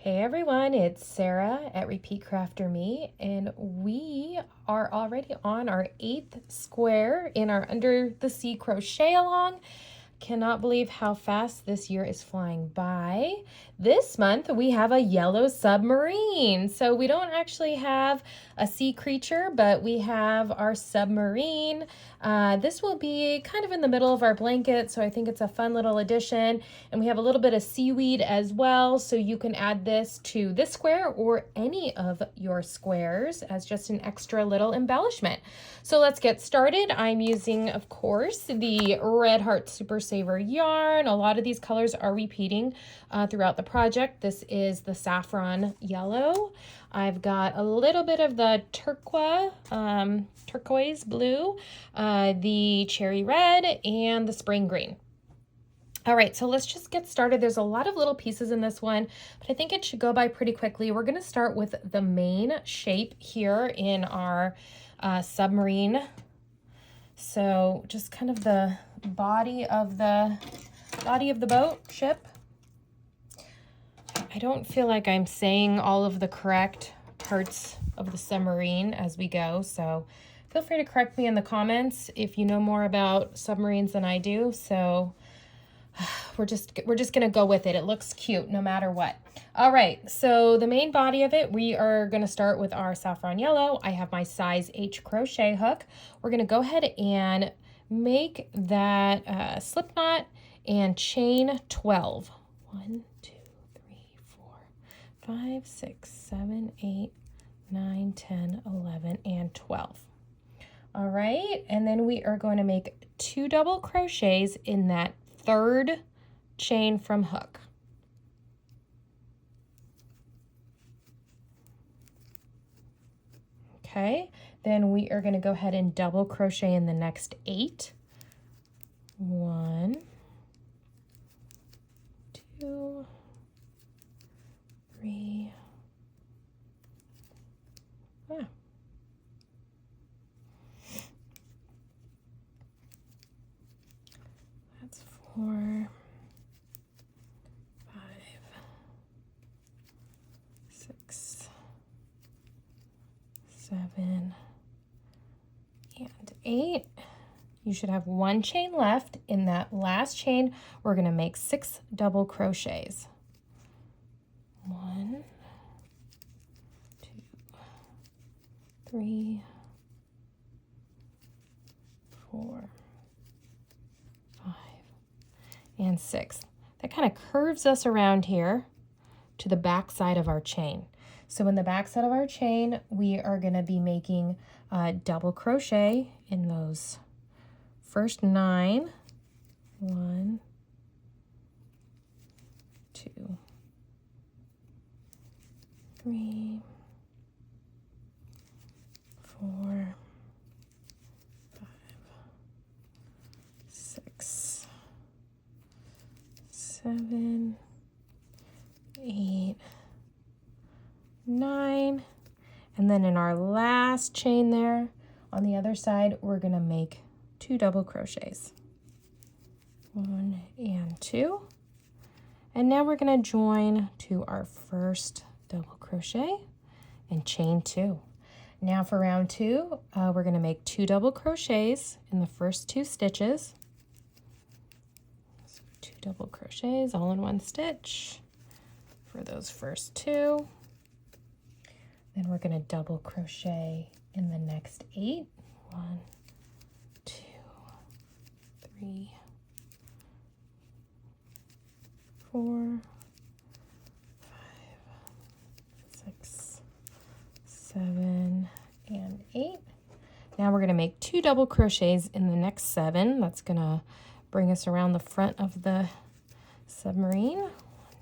Hey everyone, it's Sarah at Repeat Crafter Me, and we are already on our 8th square in our Under the Sea Crochet-Along. Cannot believe how fast this year is flying by. This month we have a yellow submarine. So we don't actually have a sea creature, but we have our submarine. This will be kind of in the middle of our blanket, so I think it's a fun little addition. And we have a little bit of seaweed as well, so you can add this to this square or any of your squares as just an extra little embellishment. So let's get started. I'm using, of course, the Red Heart Super Saver yarn. A lot of these colors are repeating throughout the project. This is the Saffron yellow. I've got a little bit of the Turqua, turquoise blue, the cherry red, and the spring green. All right, so let's just get started. There's a lot of little pieces in this one, but I think it should go by pretty quickly. We're going to start with the main shape here in our submarine. So just kind of the body of the boat, ship. I don't feel like I'm saying all of the correct parts of the submarine as we go, so feel free to correct me in the comments if you know more about submarines than I do. So we're just gonna go with it. It looks cute no matter what. All right, so the main body of it, we are gonna start with our saffron yellow. I have my size H crochet hook. We're gonna go ahead and make that slip knot and chain 12. 1, 2, 3, 4, 5, 6, 7, 8, 9, 10, 11, and 12. All right, and then we are going to make 2 double crochets in that third chain from hook. Okay, then we are going to go ahead and double crochet in the next 8. 1, 2, 3. That's 4, 5, 6, 7, and 8. You should have 1 chain left. In that last chain, we're going to make 6 double crochets. 1, 2, 3, 4, 5, and 6. That kind of curves us around here to the back side of our chain. So in the back side of our chain, we are going to be making double crochet in those first 9. 1, 2, 3, 4, 5, 6, 7, 8, 9, and then in our last chain there on the other side, we're going to make 2 double crochets. 1 and 2. And now we're going to join to our first double crochet and chain 2. Now for round 2, we're going to make 2 double crochets in the first 2 stitches. So 2 double crochets all in one stitch for those first 2. Then we're going to double crochet in the next 8. 1, 2, 3, 4, 5, 6, 7, and 8. Now we're going to make 2 double crochets in the next 7. That's going to bring us around the front of the submarine. 1,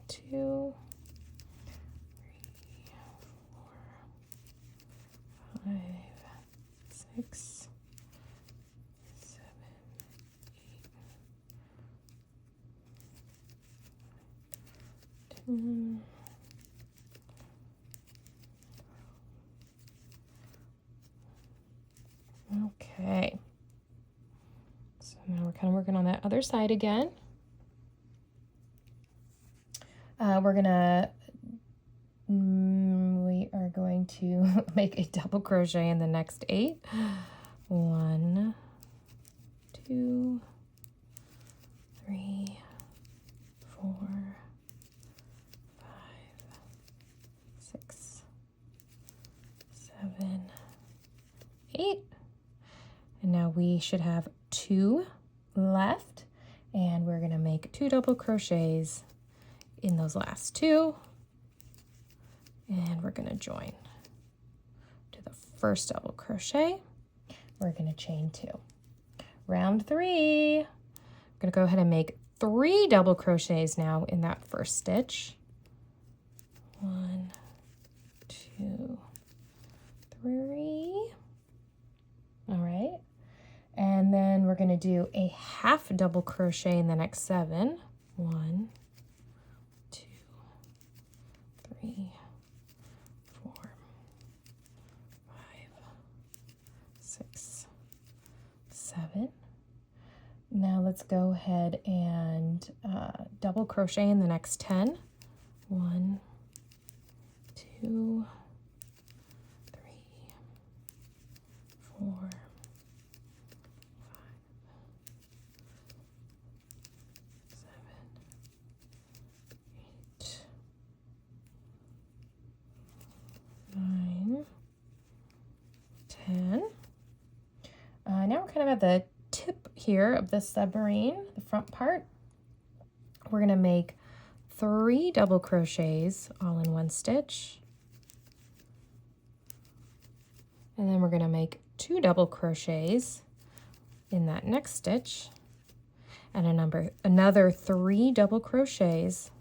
2, 5, 6, 7, 8, 10. Okay. So now we're kind of working on that other side again. We're gonna We are going to make a double crochet in the next 8. 1, 2, 3, 4, 5, 6, 7, 8. And now we should have 2 left, and we're going to make 2 double crochets in those last 2, and we're going to join to the first double crochet. We're going to chain 2. Round 3. I'm going to go ahead and make 3 double crochets now in that first stitch. 1, 2, 3. All right. And then we're going to do a half double crochet in the next 7. 1, 2, 3, 4, 5, 6, 7. Now let's go ahead and double crochet in the next 10. 1, 2, 3, 4, 5, 7, 8, 9, 10. Now we're kind of at the tip here of the submarine, the front part. We're going to make 3 double crochets all in one stitch. And then we're going to make 2 double crochets in that next stitch. And another 3 double crochets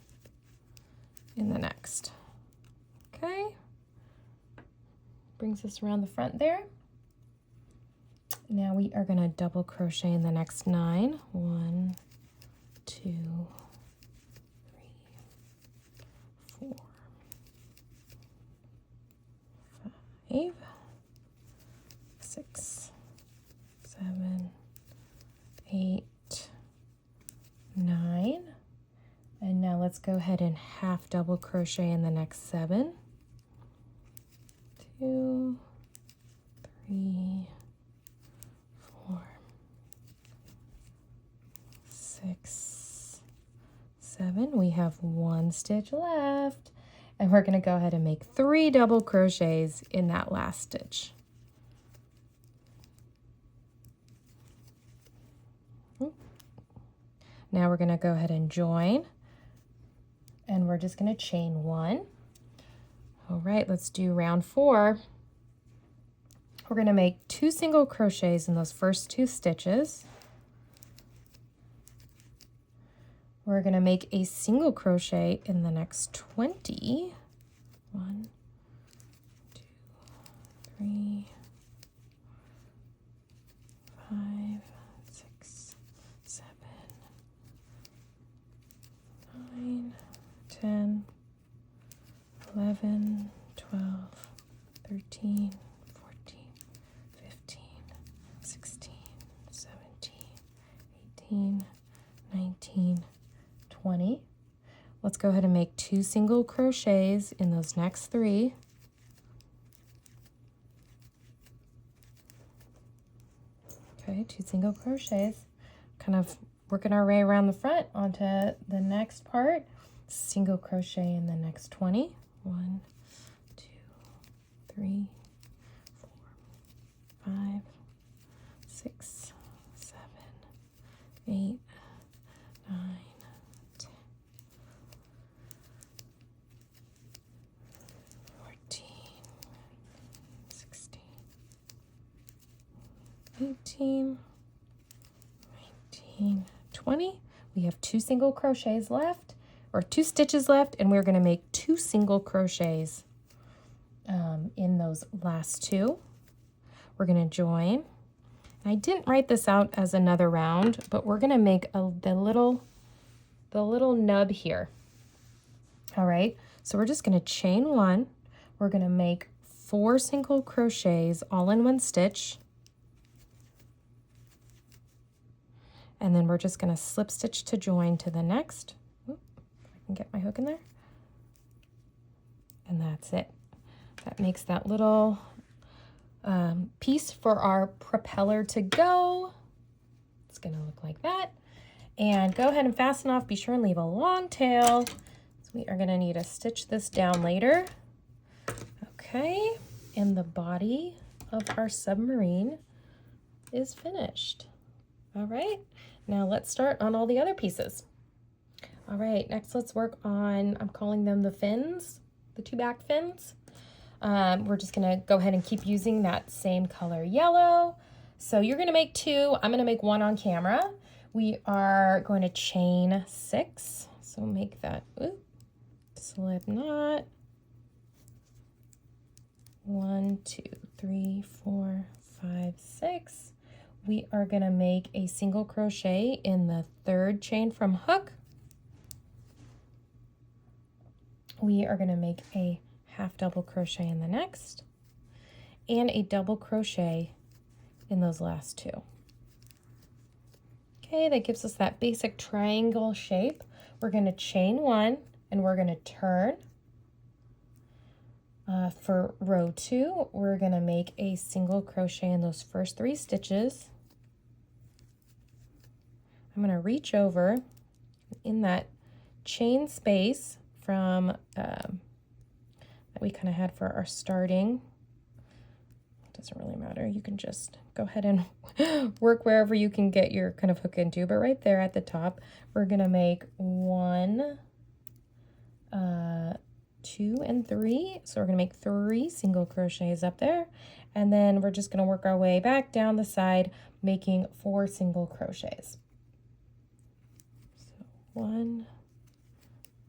in the next. Okay. Brings us around the front there. Now we are going to double crochet in the next 9. 1, 2, 3, 4, 5, 6, 7, 8, 9. And now let's go ahead and half double crochet in the next 7. 2, 3, 4, 6, 7. We have 1 stitch left, and we're going to go ahead and make 3 double crochets in that last stitch. Now we're going to go ahead and join, and we're just going to chain 1. All right, let's do round 4. We're going to make 2 single crochets in those first 2 stitches. We're going to make a single crochet in the next 20. 1, 2, 3, 5, 6, 7, 9, 10, 11, 12, 13, 14, 15, 16, 17, 18, 19, 20. Let's go ahead and make 2 single crochets in those next 3. Okay, 2 single crochets. Kind of working our way around the front onto the next part. Single crochet in the next 20. 1, 2, 3, 4, 5, 6, 7, 8, 9, 10, 14, 16, 18, 19, 20. We have 2 single crochets left, or 2 stitches left, and we're going to make 2 single crochets in those last 2. We're going to join. I didn't write this out as another round, but we're going to make the little nub here. All right, so we're just going to chain 1. We're going to make 4 single crochets all in one stitch. And then we're just going to slip stitch to join to the next. Oop, if I can get my hook in there. And that's it. That makes that little piece for our propeller to go. It's gonna look like that. And go ahead and fasten off. Be sure and leave a long tail. So we are gonna need to stitch this down later. Okay, and the body of our submarine is finished. All right, now let's start on all the other pieces. All right, next let's work on, I'm calling them the fins, the two back fins. We're just gonna go ahead and keep using that same color yellow. So you're gonna make two, I'm gonna make one on camera. We are going to chain 6. So make that, slip knot. 1, 2, 3, 4, 5, 6. We are gonna make a single crochet in the 3rd chain from hook. We are gonna make a half double crochet in the next and a double crochet in those last 2. Okay, that gives us that basic triangle shape. We're gonna chain 1 and we're gonna turn. For row 2, we're gonna make a single crochet in those first 3 stitches. I'm gonna reach over in that chain space from that we kind of had for our starting. It doesn't really matter. You can just go ahead and work wherever you can get your kind of hook into, but right there at the top, we're gonna make 1, 2, and 3. So we're gonna make 3 single crochets up there, and then we're just gonna work our way back down the side, making 4 single crochets. So 1,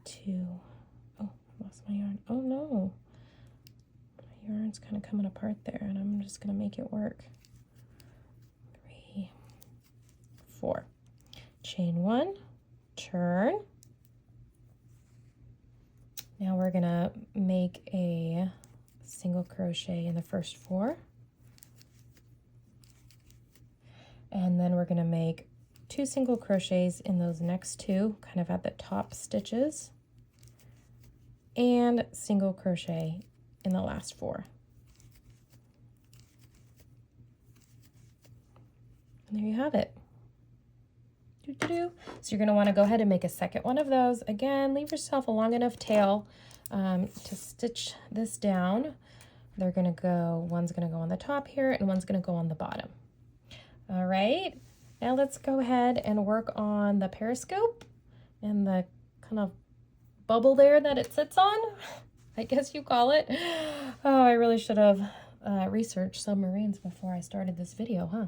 2, oh, I lost my yarn. Oh no, my yarn's kind of coming apart there, and I'm just gonna make it work. 3, 4, chain 1, turn. Now we're gonna make a single crochet in the first 4. And then we're gonna make 2 single crochets in those next 2, kind of at the top stitches, and single crochet in the last 4. And there you have it. So you're going to want to go ahead and make a second one of those. Again, leave yourself a long enough tail to stitch this down. They're going to go, one's going to go on the top here and one's going to go on the bottom. All right, now let's go ahead and work on the periscope and the kind of bubble there that it sits on, I guess you call it. Oh, I really should have researched submarines before I started this video, huh?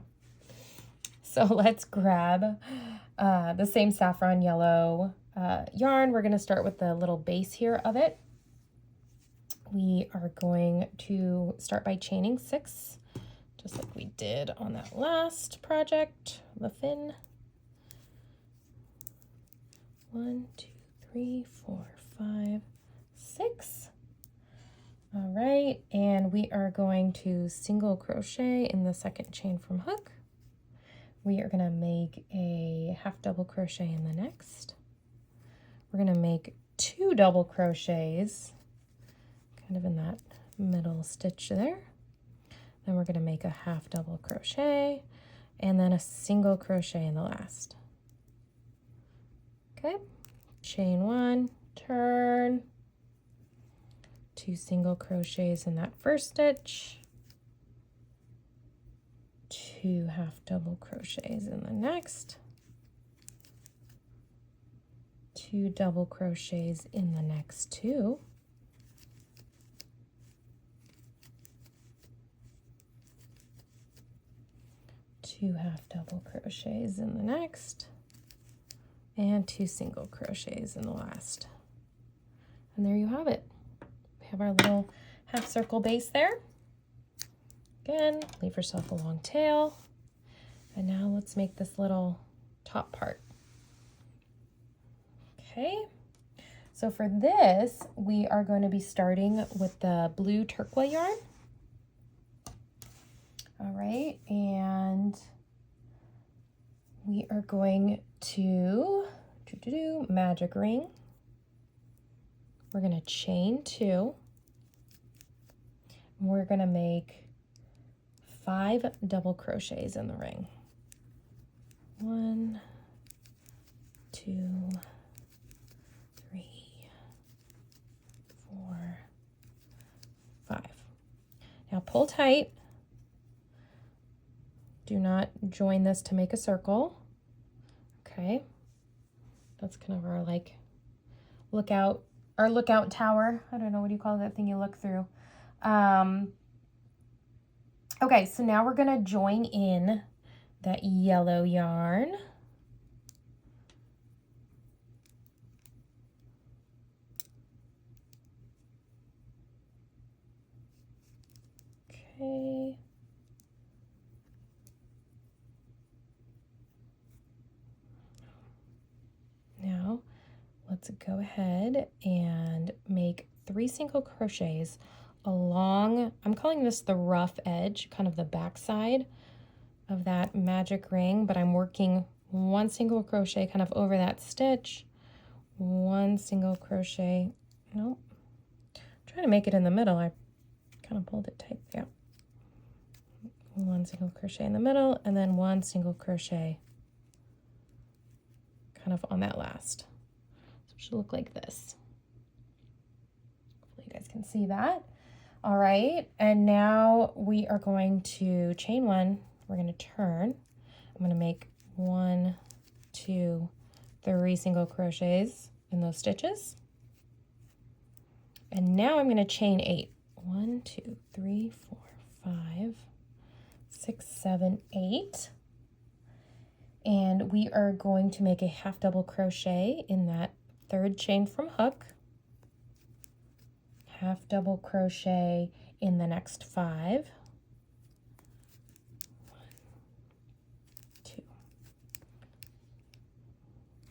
So let's grab the same saffron yellow yarn. We're going to start with the little base here of it. We are going to start by chaining 6, just like we did on that last project, the fin. 1, 2, 3, 4, 5, 6. All right, and we are going to single crochet in the 2nd chain from hook. We are going to make a half double crochet in the next. We're going to make 2 double crochets kind of in that middle stitch there. Then we're going to make a half double crochet and then a single crochet in the last. Okay, chain 1, turn, 2 single crochets in that first stitch, 2 half double crochets in the next, 2 double crochets in the next 2, 2 half double crochets in the next, and 2 single crochets in the last. And there you have it. We have our little half circle base there. Again, leave yourself a long tail. And now let's make this little top part. Okay, so for this, we are going to be starting with the blue Turqua yarn. All right, and we are going to magic ring. We're going to chain 2. we're gonna make 5 double crochets in the ring. 1, 2, 3, 4, 5. Now pull tight. Do not join this to make a circle. Okay. That's kind of our like lookout, our lookout tower. I don't know, what do you call that thing you look through? Okay, so now we're gonna join in that yellow yarn. Okay. Now let's go ahead and make 3 single crochets along, I'm calling this the rough edge, kind of the back side of that magic ring, but I'm working 1 single crochet kind of over that stitch, 1 single crochet, nope, I'm trying to make it in the middle, I kind of pulled it tight, yeah. 1 single crochet in the middle, and then 1 single crochet kind of on that last. So it should look like this. Hopefully you guys can see that. All right, and now we are going to chain 1. We're going to turn. I'm going to make 1, 2, 3 single crochets in those stitches. And now I'm going to chain 8. 1, 2, 3, 4, 5, 6, 7, 8. And we are going to make a half double crochet in that 3rd chain from hook. Half double crochet in the next 5. 1, 2,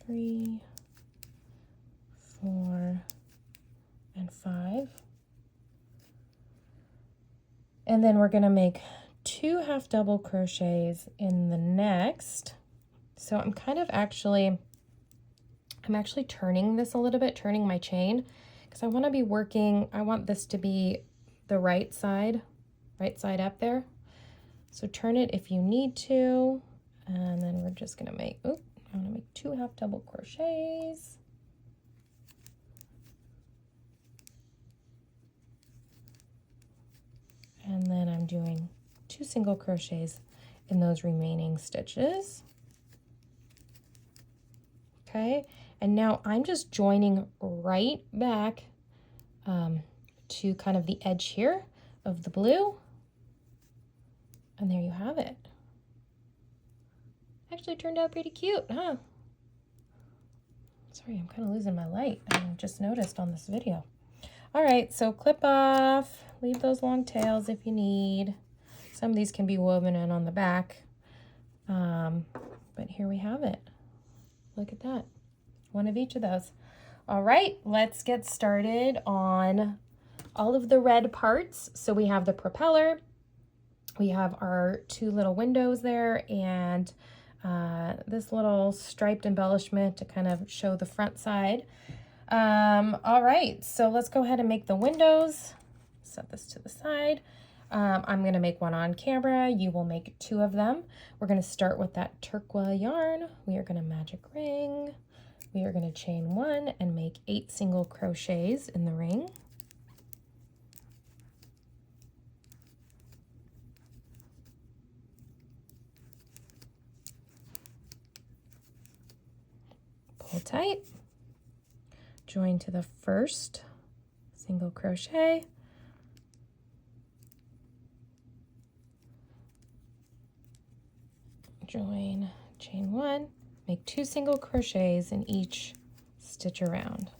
3, 4, and 5. And then we're going to make 2 half double crochets in the next. So I'm actually turning this a little bit, turning my chain, because I want to be working, I want this to be the right side up there. So turn it if you need to, and then we're just going to make, I'm going to make 2 half double crochets. And then I'm doing 2 single crochets in those remaining stitches. Okay, and now I'm just joining right back to kind of the edge here of the blue. And there you have it. Actually turned out pretty cute, huh? Sorry, I'm kind of losing my light. I just noticed on this video. All right, so clip off, leave those long tails if you need. Some of these can be woven in on the back. But here we have it. Look at that. One of each of those. All right, let's get started on all of the red parts. So we have the propeller, we have our 2 little windows there, and this little striped embellishment to kind of show the front side. All right, so let's go ahead and make the windows. Set this to the side. I'm going to make one on camera. You will make 2 of them. We're going to start with that Turqua yarn. We are going to magic ring. We are going to chain 1 and make 8 single crochets in the ring. Pull tight. Join to the first single crochet. Join, chain 1, make 2 single crochets in each stitch around.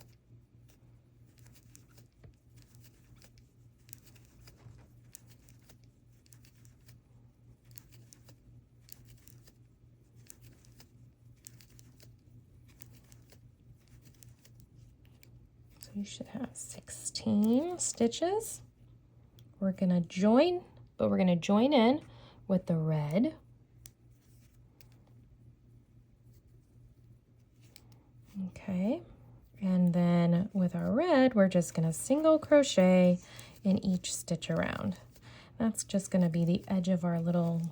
So you should have 16 stitches. We're going to join, but we're going to join in with the red. Okay, and then with our red, we're just going to single crochet in each stitch around. That's just going to be the edge of our little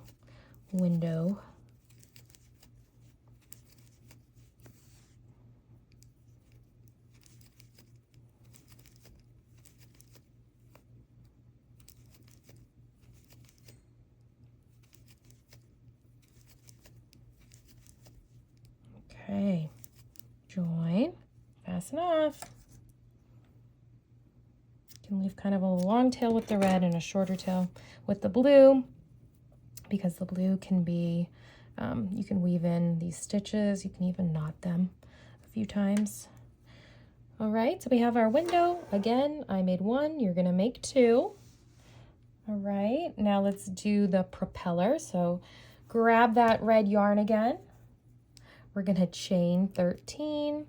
window. Okay, join, fasten off. You can leave kind of a long tail with the red and a shorter tail with the blue, because the blue can be, you can weave in these stitches, you can even knot them a few times. All right, so we have our window. Again, I made one, you're gonna make two. All right, now let's do the propeller. So grab that red yarn again. We're gonna chain 13.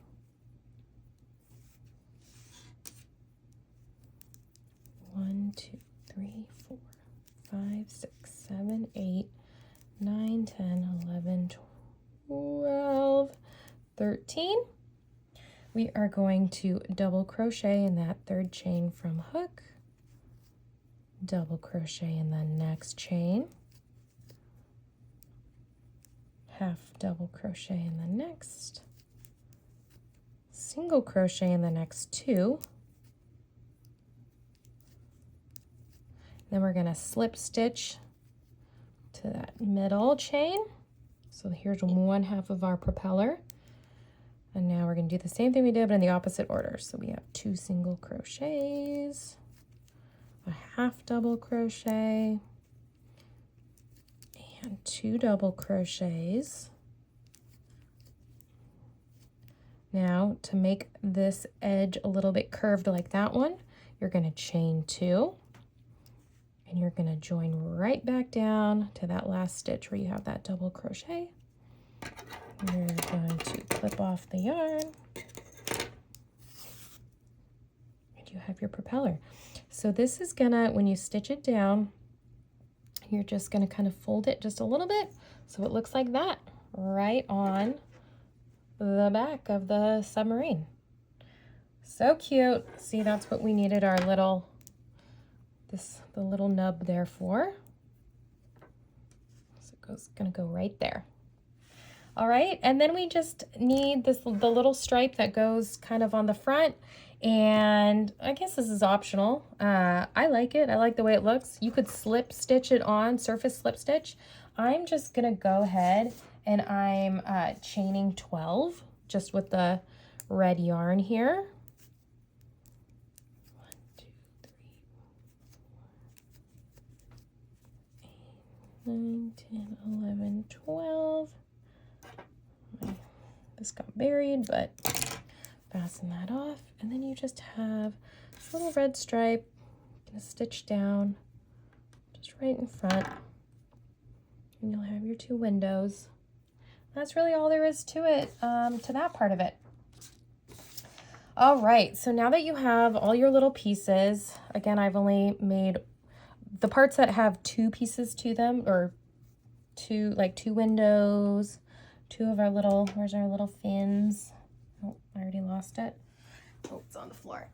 One, two, three, 4, 5, 6, 7, 8, 9, 10, 11, 12, 13. We are going to double crochet in that third chain from hook, double crochet in the next chain, half double crochet in the next, single crochet in the next two, then we're going to slip stitch to that middle chain. So here's one half of our propeller. And now we're going to do the same thing we did, but in the opposite order. So we have 2 single crochets, a half double crochet, and 2 double crochets. Now, to make this edge a little bit curved like that one, you're going to chain 2, and you're going to join right back down to that last stitch where you have that double crochet. You're going to clip off the yarn, and you have your propeller. So this is gonna, when you stitch it down, you're just gonna kind of fold it just a little bit so it looks like that right on the back of the submarine. So cute. See, that's what we needed our little, the little nub there for. So it's gonna go right there. All right, and then we just need the little stripe that goes kind of on the front, and I guess this is optional. I like it. I like the way it looks. You could slip stitch it on, surface slip stitch. I'm just gonna go ahead and I'm chaining 12 just with the red yarn here. 1, 2, 3, 4, 8, 9, 10, 11, 12. This got buried, but fasten that off, and then you just have this little red stripe. Gonna stitch down just right in front, and you'll have your 2 windows. That's really all there is to it, to that part of it. All right, so now that you have all your little pieces, again, I've only made the parts that have 2 pieces to them, or 2 windows. 2 of our little, where's our little fins? Oh, I already lost it. Oh, it's on the floor.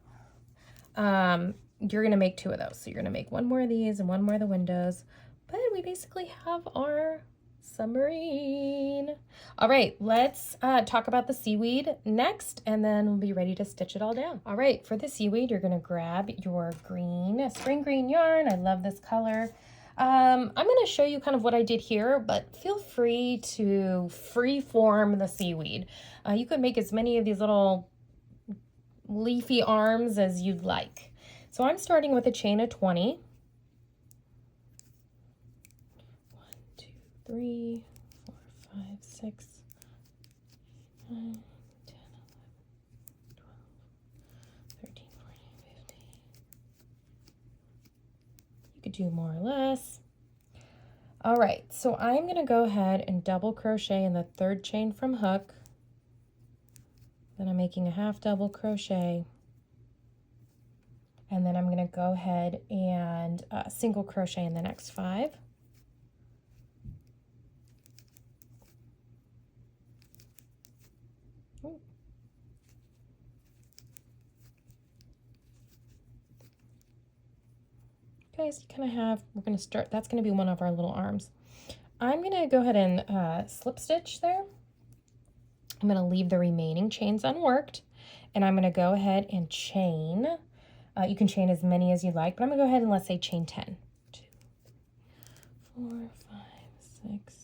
You're gonna make 2 of those. So you're gonna make 1 more of these and 1 more of the windows. But we basically have our submarine. All right, let's talk about the seaweed next, and then we'll be ready to stitch it all down. All right, for the seaweed, you're gonna grab your green, spring green yarn. I love this color. I'm going to show you kind of what I did here, but feel free to free form the seaweed. You could make as many of these little leafy arms as you'd like. So I'm starting with a chain of 20. 1, 2, 3, 4, 5, 6, 9, 10, 11, 12, 13, 14, 15. You could do more or less. All right, so I'm going to go ahead and double crochet in the 3rd chain from hook. Then I'm making a half double crochet. And then I'm going to go ahead and single crochet in the next 5. Okay, so you kind of have, we're going to start, that's going to be one of our little arms. I'm going to go ahead and slip stitch there. I'm going to leave the remaining chains unworked, and I'm going to go ahead and chain. You can chain as many as you like, but I'm going to go ahead and let's say chain 10. 2, 4, 5, 6,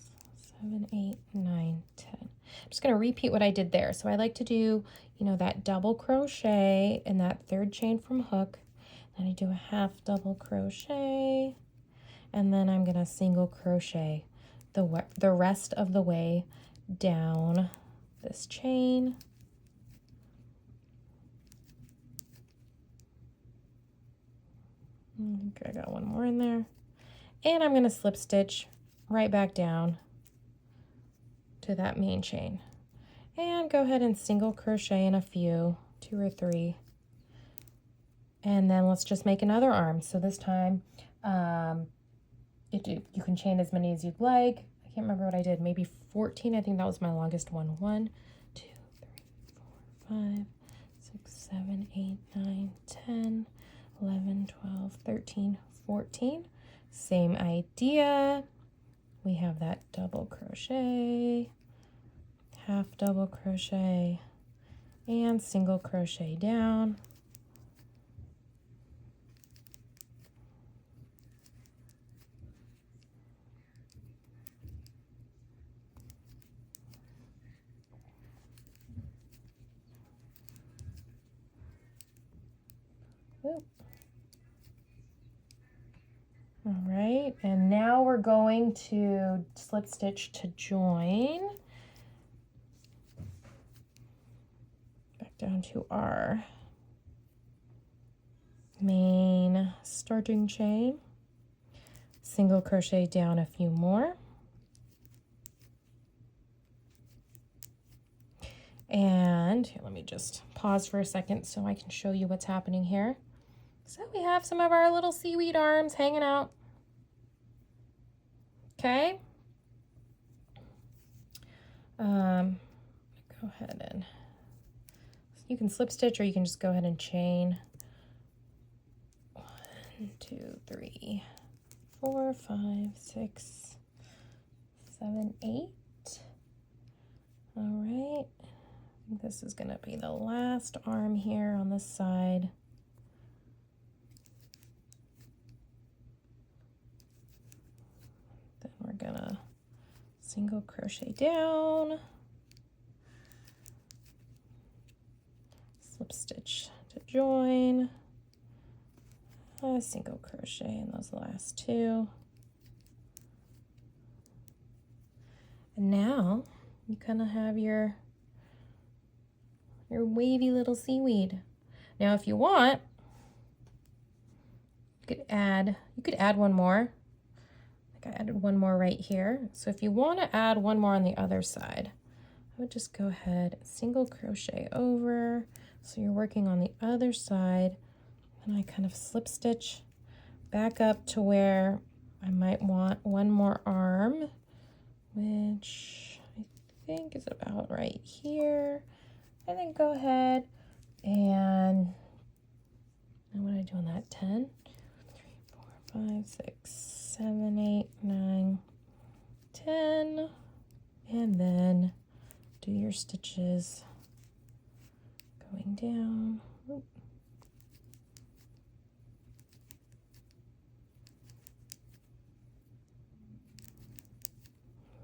7, 8, 9, 10. I'm just going to repeat what I did there. So I like to do, you know, that double crochet in that third chain from hook. Then I do a half double crochet, and then I'm going to single crochet the rest of the way down this chain. Okay, I got one more in there. And I'm going to slip stitch right back down to that main chain. And go ahead and single crochet in a few, 2 or 3. And then let's just make another arm. So this time, you can chain as many as you'd like. I can't remember what I did, maybe 14. I think that was my longest one. 1, 2, 3, 4, 5, 6, 7, 8, 9, 10, 11, 12, 13, 14. Same idea. We have that double crochet, half double crochet, and single crochet down. Whoop. All right, and now we're going to slip stitch to join. Back down to our main starting chain. Single crochet down a few more. And here, let me just pause for a second so I can show you what's happening here. So we have some of our little seaweed arms hanging out. Okay. Go ahead and you can slip stitch, or you can just go ahead and chain. 1, 2, 3, 4, 5, 6, 7, 8. All right. I think this is going to be the last arm here on this side. Then we're going to single crochet down, slip stitch to join, a single crochet in those last 2. And now you kind of have your wavy little seaweed. Now if you want, you could add one more. Like I added one more right here. So if you want to add one more on the other side, I would just go ahead and single crochet over. So you're working on the other side, and I kind of slip stitch back up to where I might want one more arm, which I think is about right here. And then go ahead and what did I do on that? 10, 3, 4, 5, 6, 7, 8, 9, 10. And then do your stitches going down. Oop.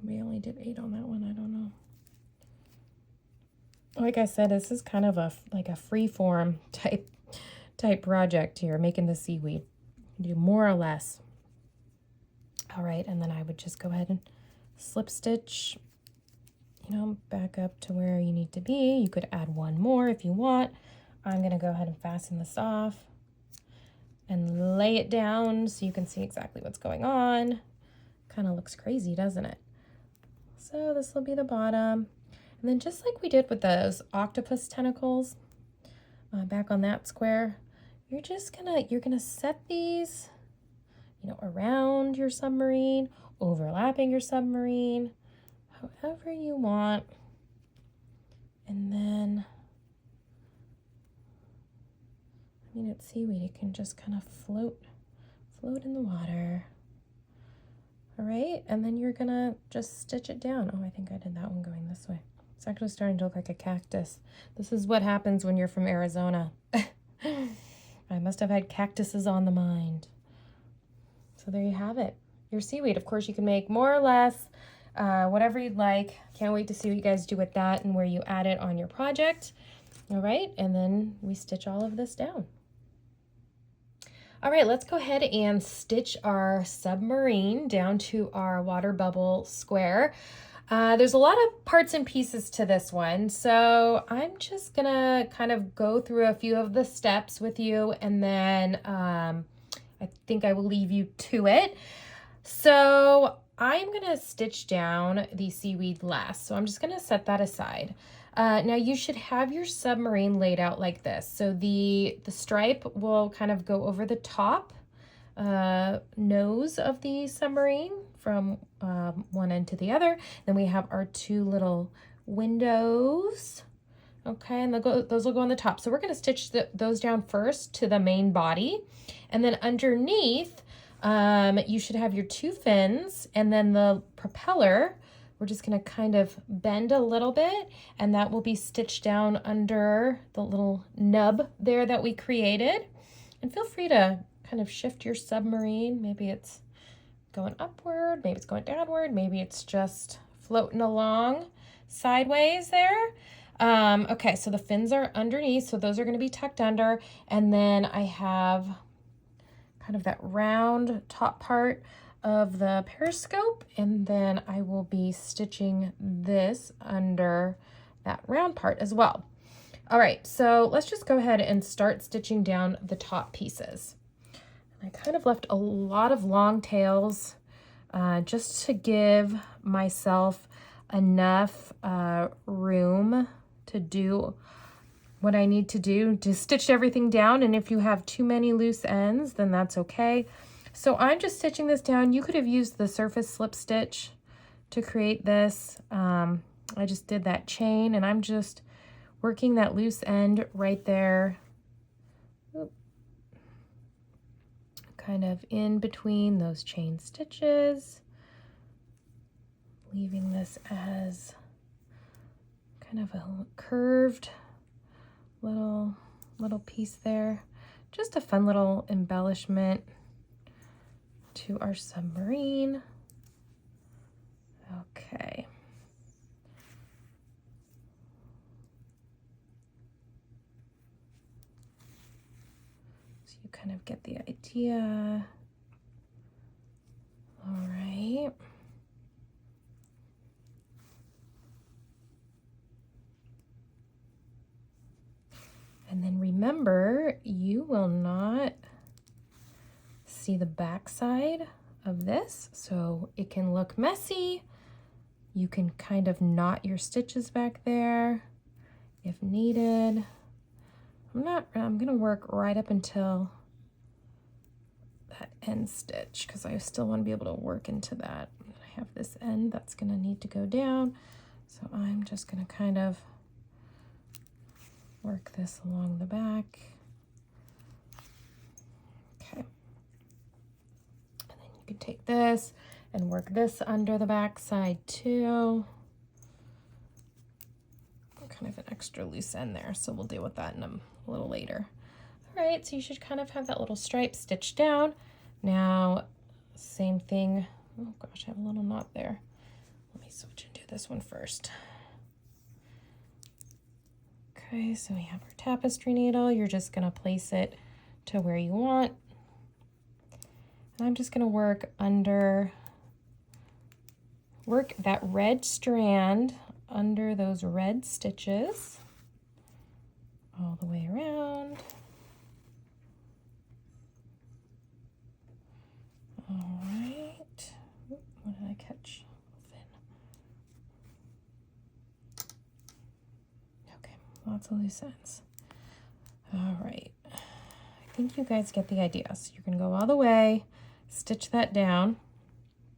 We only did 8 on that one, I don't know. Like I said, this is kind of like a free form type project here, making the seaweed. You can do more or less. All right, and then I would just go ahead and slip stitch, you know, back up to where you need to be. You could add one more if you want. I'm gonna go ahead and fasten this off and lay it down so you can see exactly what's going on. Kind of looks crazy, doesn't it? So this will be the bottom. And then just like we did with those octopus tentacles back on that square, you're gonna set these, you know, around your submarine, overlapping your submarine, however you want. And then, I mean, it's seaweed, it can just kind of float float in the water. All right, and then you're gonna just stitch it down. Oh, I think I did that one going this way. It's actually starting to look like a cactus. This is what happens when you're from Arizona. I must have had cactuses on the mind. So there you have it, your seaweed. Of course, you can make more or less, whatever you'd like. Can't wait to see what you guys do with that and where you add it on your project. All right, and then we stitch all of this down. All right, let's go ahead and stitch our submarine down to our water bubble square. There's a lot of parts and pieces to this one, so I'm just gonna kind of go through a few of the steps with you, and then I think I will leave you to it. So I'm gonna stitch down the seaweed last, so I'm just gonna set that aside. Now you should have your submarine laid out like this. So the stripe will kind of go over the top nose of the submarine from one end to the other. Then we have our two little windows. Okay, and those will go on the top. So we're going to stitch those down first to the main body. And then underneath, you should have your two fins, and then the propeller. We're just going to kind of bend a little bit, and that will be stitched down under the little nub there that we created. And feel free to kind of shift your submarine. Maybe it's going upward, maybe it's going downward, maybe it's just floating along sideways there. Okay, so the fins are underneath, so those are going to be tucked under. And then I have kind of that round top part of the periscope, and then I will be stitching this under that round part as well. All right, so let's just go ahead and start stitching down the top pieces. I kind of left a lot of long tails just to give myself enough room to do what I need to do to stitch everything down. And if you have too many loose ends, then that's okay. So I'm just stitching this down. You could have used the surface slip stitch to create this. I just did that chain, and I'm just working that loose end right there. Oop. Kind of in between those chain stitches. Leaving this as kind of a curved little piece there. Just a fun little embellishment to our submarine. Okay. So you kind of get the idea. All right. And then remember, you will not see the back side of this, so it can look messy. You can kind of knot your stitches back there if needed. I'm gonna work right up until that end stitch because I still want to be able to work into that. I have this end that's gonna need to go down, so I'm just gonna kind of work this along the back. Okay. And then you can take this and work this under the back side too. Kind of an extra loose end there, so we'll deal with that in a little later. All right, so you should kind of have that little stripe stitched down. Now, same thing. Oh gosh, I have a little knot there. Let me switch and do this one first. Okay, so we have our tapestry needle. You're just gonna place it to where you want. And I'm just gonna work that red strand under those red stitches all the way around. All right. Oop, what did I catch? Lots of loose ends. All right, I think you guys get the idea. So you're gonna go all the way, stitch that down,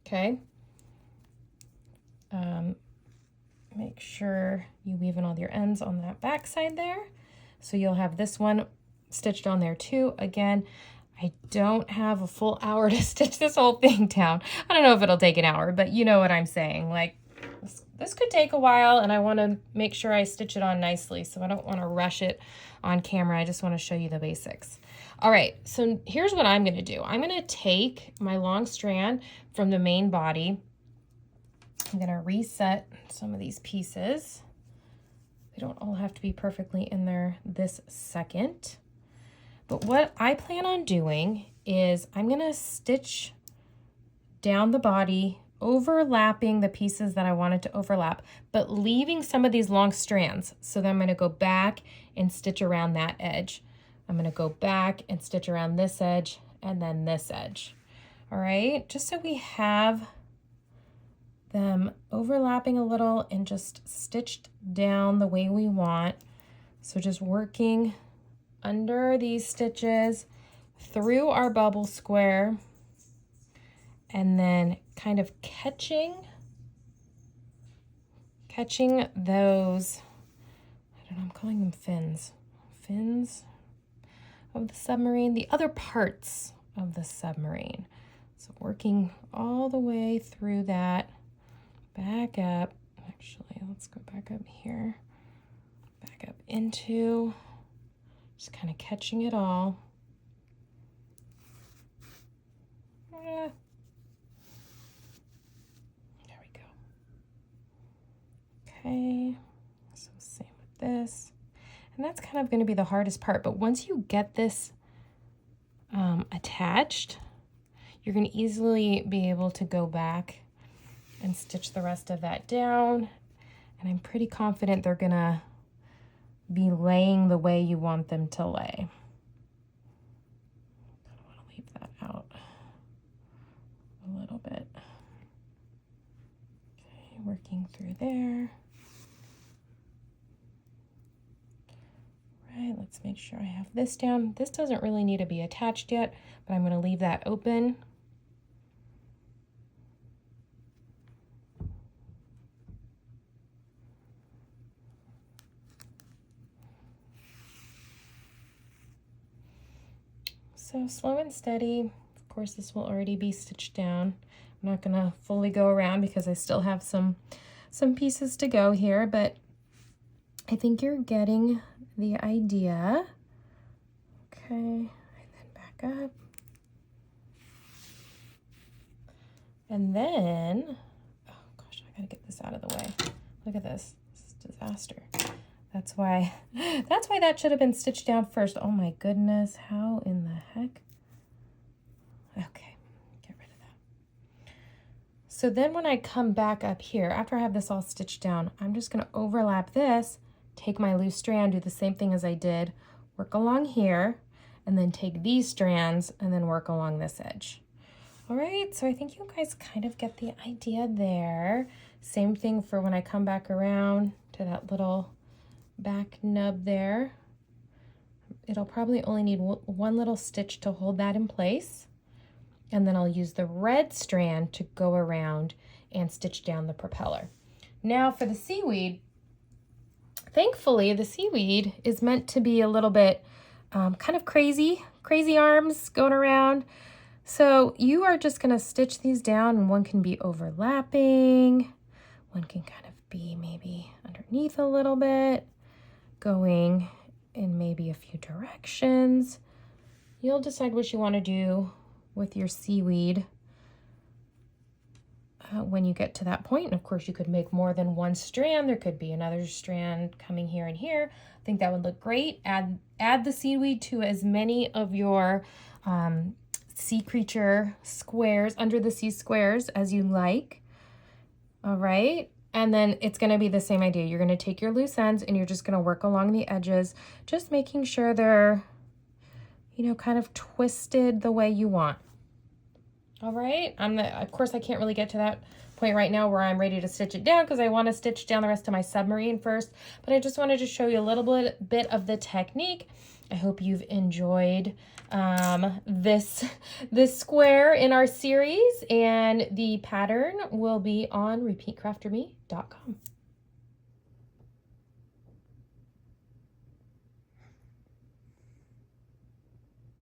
okay? Make sure you weave in all your ends on that back side there. So you'll have this one stitched on there too. Again, I I don't have a full hour to stitch this whole thing down. I don't know if it'll take an hour, but you know what I'm saying. Like, this could take a while, and I want to make sure I stitch it on nicely, so I don't want to rush it on camera. I just want to show you the basics. All right, so here's what I'm going to do. I'm going to take my long strand from the main body. I'm going to reset some of these pieces. They don't all have to be perfectly in there this second. But what I plan on doing is I'm going to stitch down the body, overlapping the pieces that I wanted to overlap, but leaving some of these long strands. So then I'm going to go back and stitch around that edge. I'm going to go back and stitch around this edge and then this edge. All right, just so we have them overlapping a little and just stitched down the way we want. So just working under these stitches through our bubble square and then kind of catching those, I don't know, I'm calling them fins of the submarine, the other parts of the submarine. So working all the way through that, back up, actually, let's go back up here, back up into, just kind of catching it all. There we go. Okay, so same with this. And that's kind of going to be the hardest part, but once you get this attached, you're going to easily be able to go back and stitch the rest of that down. And I'm pretty confident they're going to be laying the way you want them to lay. I want to leave that out a little bit. Okay, working through there. Right, let's make sure I have this down. This doesn't really need to be attached yet, but I'm going to leave that open. So slow and steady. Of course, this will already be stitched down. I'm not going to fully go around because I still have some pieces to go here, but I think you're getting the idea. Okay, and then back up. And then, oh gosh, I gotta get this out of the way. Look at this. This is a disaster. That's why that should have been stitched down first. Oh my goodness, how in the heck? Okay, get rid of that. So then when I come back up here, after I have this all stitched down, I'm just gonna overlap this, take my loose strand, do the same thing as I did, work along here, and then take these strands and then work along this edge. All right, so I think you guys kind of get the idea there. Same thing for when I come back around to that little back nub there. It'll probably only need one little stitch to hold that in place. And then I'll use the red strand to go around and stitch down the propeller. Now for the seaweed, thankfully the seaweed is meant to be a little bit kind of crazy arms going around. So you are just gonna stitch these down, and one can be overlapping, one can kind of be maybe underneath a little bit, going in maybe a few directions. You'll decide what you want to do with your seaweed when you get to that point. And of course you could make more than one strand. There could be another strand coming here and here. I think that would look great. Add the seaweed to as many of your sea creature squares, under the sea squares, as you like. All right. And then it's going to be the same idea. You're going to take your loose ends and you're just going to work along the edges, just making sure they're, you know, kind of twisted the way you want. All right. Of course, I can't really get to that point right now where I'm ready to stitch it down because I want to stitch down the rest of my submarine first, but I just wanted to show you a little bit of the technique. I hope you've enjoyed this square in our series, and the pattern will be on repeatcrafterme.com.